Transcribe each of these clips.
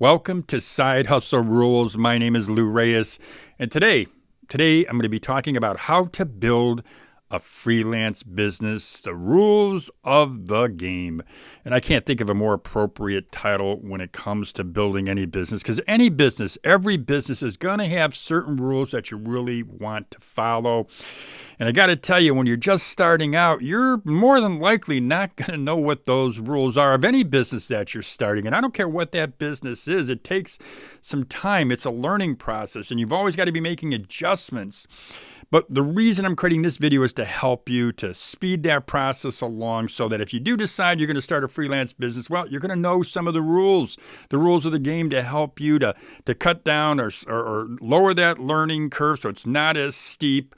Welcome to Side Hustle Rules. My name is Reyes, and today I'm going to be talking about how to build a freelance business, the rules of the game. And I can't think of a more appropriate title when it comes to building any business, because any business, every business is going to have certain rules that you really want to follow. And I got to tell you, when you're just starting out, you're more than likely not going to know what those rules are of any business that you're starting. And I don't care what that business is. It takes some time. It's a learning process, and you've always got to be making adjustments. But the reason I'm creating this video is to help you to speed that process along so that if you do decide you're going to start a freelance business, well, you're going to know some of the rules of the game to help you to cut down or lower that learning curve so it's not as steep.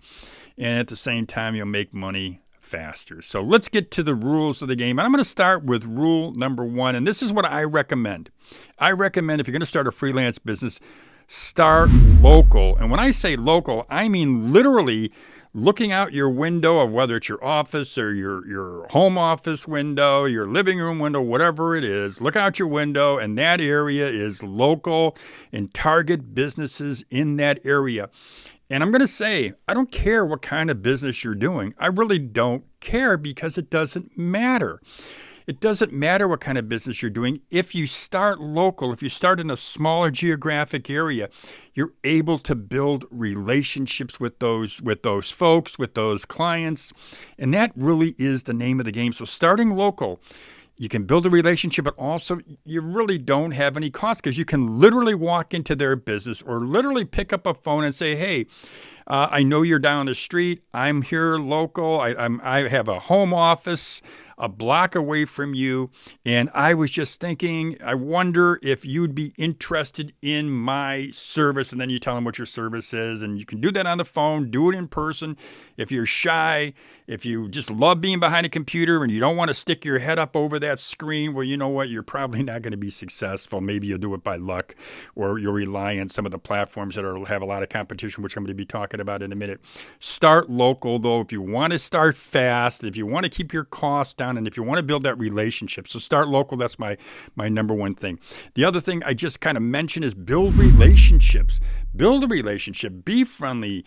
And at the same time, you'll make money faster. So let's get to the rules of the game. And I'm going to start with rule number 1. And this is what I recommend. I recommend if you're going to start a freelance business, start local. And when I say local, I mean literally looking out your window of whether it's your office or your home office window, your living room window, whatever it is. Look out your window, and that area is local, and target businesses in that area. And I'm going to say, I don't care what kind of business you're doing. I really don't care, because it doesn't matter. It doesn't matter what kind of business you're doing. If you start local, if you start in a smaller geographic area, you're able to build relationships with those folks, with those clients. And that really is the name of the game. So starting local, you can build a relationship, but also you really don't have any cost, because you can literally walk into their business or literally pick up a phone and say, hey, I know you're down the street. I'm here local. I have a home office a block away from you, and I was just thinking, I wonder if you'd be interested in my service. And then you tell them what your service is, and you can do that on the phone, do it in person. If you're shy, if you just love being behind a computer and you don't want to stick your head up over that screen, well, you know what? You're probably not going to be successful. Maybe you'll do it by luck, or you'll rely on some of the platforms that have a lot of competition, which I'm going to be talking about in a minute. Start local, though, if you want to start fast, if you want to keep your costs down, and if you want to build that relationship. So start local. That's my number one thing. The other thing I just kind of mentioned is build relationships. Build a relationship. Be friendly.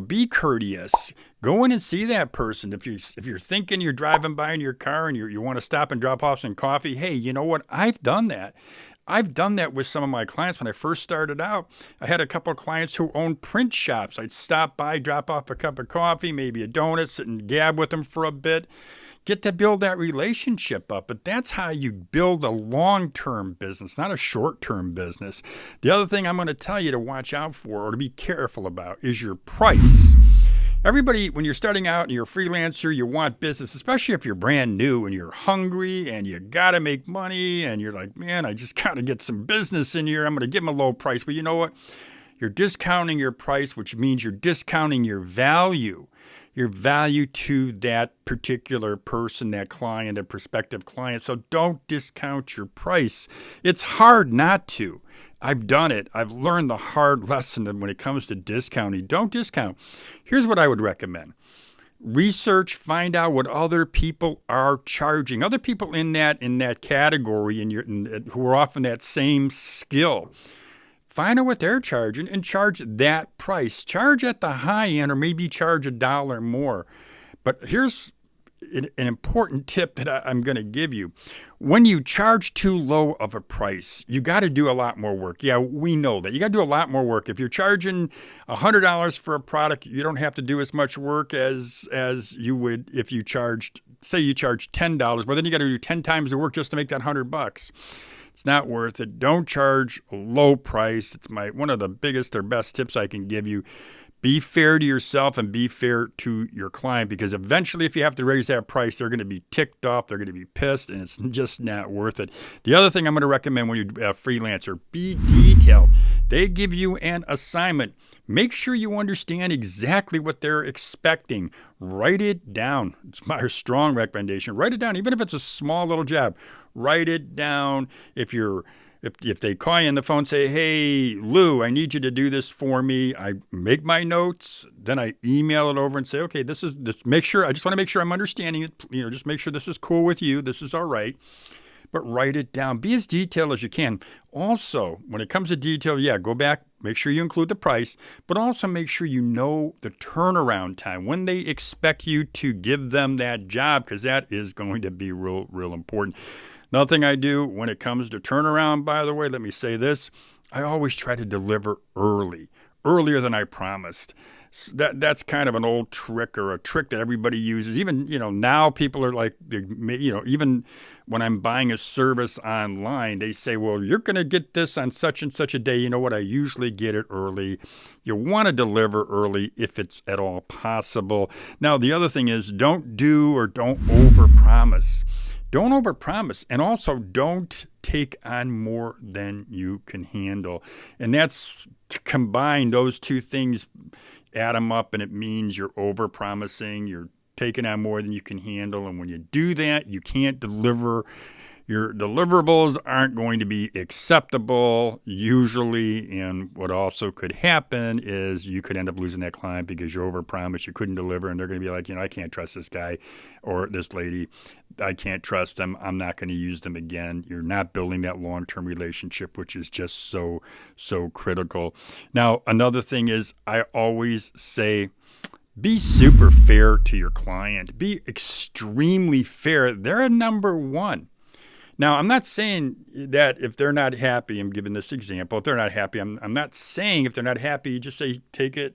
Be courteous. Go in and see that person. If you're thinking you're driving by in your car and you want to stop and drop off some coffee, hey, you know what? I've done that. I've done that with some of my clients. When I first started out, I had a couple of clients who owned print shops. I'd stop by, drop off a cup of coffee, maybe a donut, sit and gab with them for a bit. Get to build that relationship up. But that's how you build a long-term business, not a short-term business. The other thing I'm going to tell you to watch out for or to be careful about is your price. Everybody, when you're starting out and you're a freelancer, you want business, especially if you're brand new and you're hungry and you got to make money and you're like, man, I just got to get some business in here. I'm going to give them a low price. But you know what? You're discounting your price, which means you're discounting your value to that particular person, that client, a prospective client. So don't discount your price. It's hard not to. I've done it. I've learned the hard lesson that when it comes to discounting, don't discount. Here's what I would recommend. Research, find out what other people are charging. Other people in that category who are often that same skill. Find out what they're charging and charge that price. Charge at the high end, or maybe charge $1 more. But here's an important tip that I'm going to give you. When you charge too low of a price, you got to do a lot more work. Yeah, we know that. You got to do a lot more work. If you're charging $100 for a product, you don't have to do as much work as you would if you charged, say you charge $10. Well, then you got to do 10 times the work just to make that $100. It's not worth it. Don't charge a low price. It's one of the biggest or best tips I can give you. Be fair to yourself and be fair to your client, because eventually if you have to raise that price, they're going to be ticked off. They're going to be pissed, and it's just not worth it. The other thing I'm going to recommend when you're a freelancer, be detailed. They give you an assignment. Make sure you understand exactly what they're expecting. Write it down. It's my strong recommendation. Write it down, even if it's a small little job. Write it down. If they call you on the phone, say, hey, Lou, I need you to do this for me. I make my notes. Then I email it over and say, okay, this. Make sure. I just want to make sure I'm understanding it. Just make sure this is cool with you. This is all right. but write it down. Be as detailed as you can. Also, when it comes to detail, go back, make sure you include the price, but also make sure you know the turnaround time, when they expect you to give them that job, because that is going to be real important. Another thing I do when it comes to turnaround, by the way, let me say this, I always try to deliver earlier than I promised. That's kind of an old trick, or a trick that everybody uses. Even, now people are like, even when I'm buying a service online, they say, well, you're going to get this on such and such a day. You know what? I usually get it early. You want to deliver early if it's at all possible. Now, the other thing is don't overpromise. Don't overpromise, and also don't take on more than you can handle. And that's, to combine those two things, add them up, and it means you're overpromising, you're taking on more than you can handle. And when you do that, you can't deliver. Your deliverables aren't going to be acceptable usually. And what also could happen is you could end up losing that client because you overpromised, you couldn't deliver, and they're going to be like, I can't trust this guy or this lady. I can't trust them. I'm not going to use them again. You're not building that long-term relationship, which is just so critical. Now, another thing is, I always say, be super fair to your client. Be extremely fair. They're number one. Now, I'm not saying that if they're not happy, I'm giving this example, if they're not happy, I'm not saying if they're not happy, you just say, take it,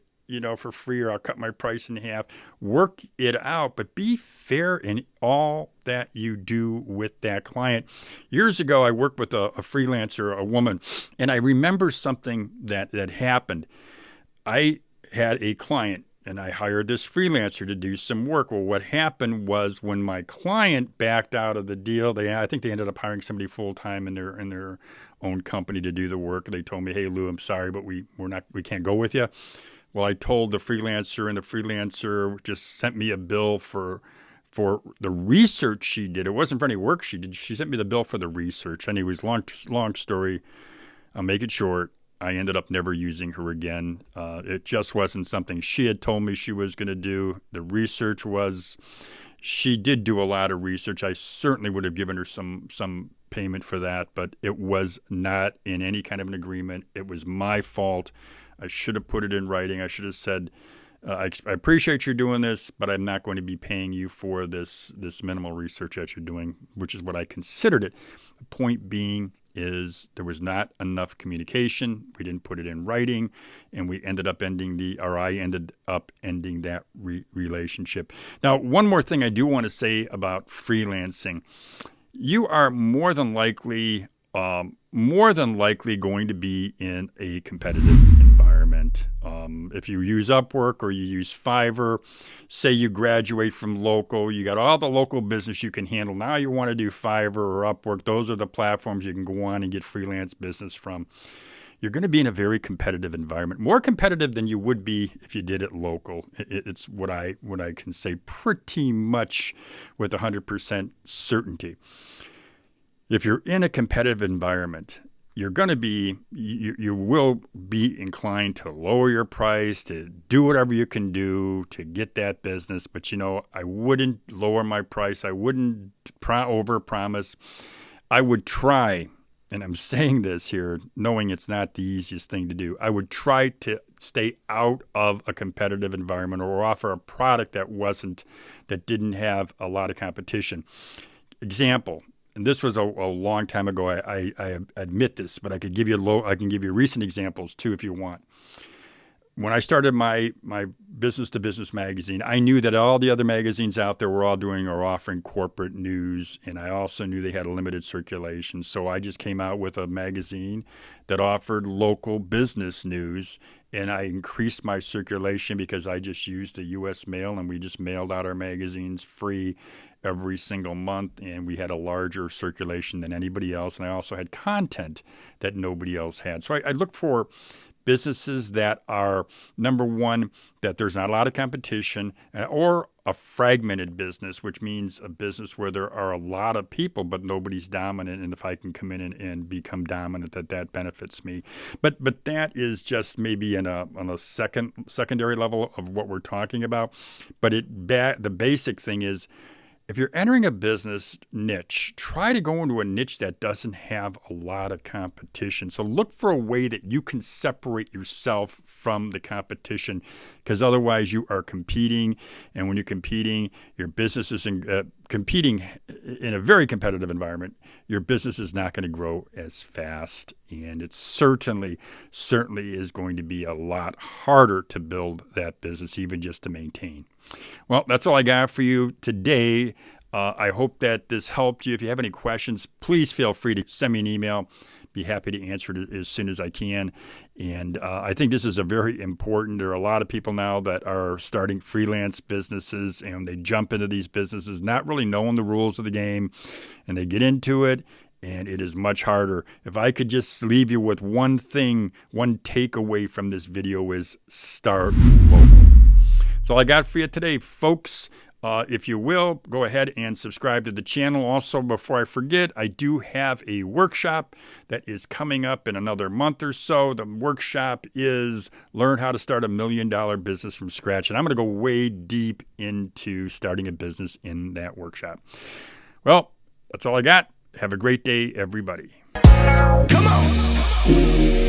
for free, or I'll cut my price in half. Work it out, but be fair in all that you do with that client. Years ago, I worked with a freelancer, a woman, and I remember something that happened. I had a client, and I hired this freelancer to do some work. Well, what happened was, when my client backed out of the deal, I think they ended up hiring somebody full-time in their own company to do the work. They told me, hey, Lou, I'm sorry, but we can't go with you. Well, I told the freelancer, and the freelancer just sent me a bill for the research she did. It wasn't for any work she did. She sent me the bill for the research. Anyways, long story, I'll make it short. I ended up never using her again. It just wasn't something she had told me she was going to do. The research was, she did do a lot of research. I certainly would have given her some payment for that, but it was not in any kind of an agreement. It was my fault. I should have put it in writing. I should have said, I appreciate you doing this, but I'm not going to be paying you for this minimal research that you're doing, which is what I considered it. The point being is, there was not enough communication. We didn't put it in writing, and I ended up ending that relationship. Now, one more thing I do want to say about freelancing. You are more than likely going to be in a competitive environment. If you use Upwork or you use Fiverr, say you graduate from local, you got all the local business you can handle. Now you want to do Fiverr or Upwork. Those are the platforms you can go on and get freelance business from. You're going to be in a very competitive environment, more competitive than you would be if you did it local. It's what I can say pretty much with 100% certainty. If you're in a competitive environment, you will be inclined to lower your price, to do whatever you can do to get that business. But, I wouldn't lower my price. I wouldn't overpromise. I would try, and I'm saying this here knowing it's not the easiest thing to do, I would try to stay out of a competitive environment, or offer a product that didn't have a lot of competition. Example. And this was a long time ago. I admit this, but I can give you recent examples too if you want. When I started my business-to-business magazine, I knew that all the other magazines out there were all doing or offering corporate news, and I also knew they had a limited circulation. So I just came out with a magazine that offered local business news, and I increased my circulation because I just used the U.S. mail, and we just mailed out our magazines free every single month, and we had a larger circulation than anybody else. And I also had content that nobody else had. So I look for businesses that are, number one, that there's not a lot of competition, or a fragmented business, which means a business where there are a lot of people, but nobody's dominant. And if I can come in and become dominant, that benefits me. But that is just maybe on a secondary level of what we're talking about. But the basic thing is, if you're entering a business niche, try to go into a niche that doesn't have a lot of competition. So look for a way that you can separate yourself from the competition, because otherwise you are competing. And when you're competing, your business is competing in a very competitive environment. Your business is not going to grow as fast. And it certainly is going to be a lot harder to build that business, even just to maintain. Well, that's all I got for you today. I hope that this helped you. If you have any questions, please feel free to send me an email. Be happy to answer it as soon as I can. And I think this is a very important. There are a lot of people now that are starting freelance businesses, and they jump into these businesses not really knowing the rules of the game, and they get into it, and it is much harder. If I could just leave you with one thing, one takeaway from this video is start local. That's all I got for you today, folks. If you will, go ahead and subscribe to the channel. Also, before I forget, I do have a workshop that is coming up in another month or so. The workshop is Learn How to Start a $1 Million Business from Scratch. And I'm going to go way deep into starting a business in that workshop. Well, that's all I got. Have a great day, everybody. Come on.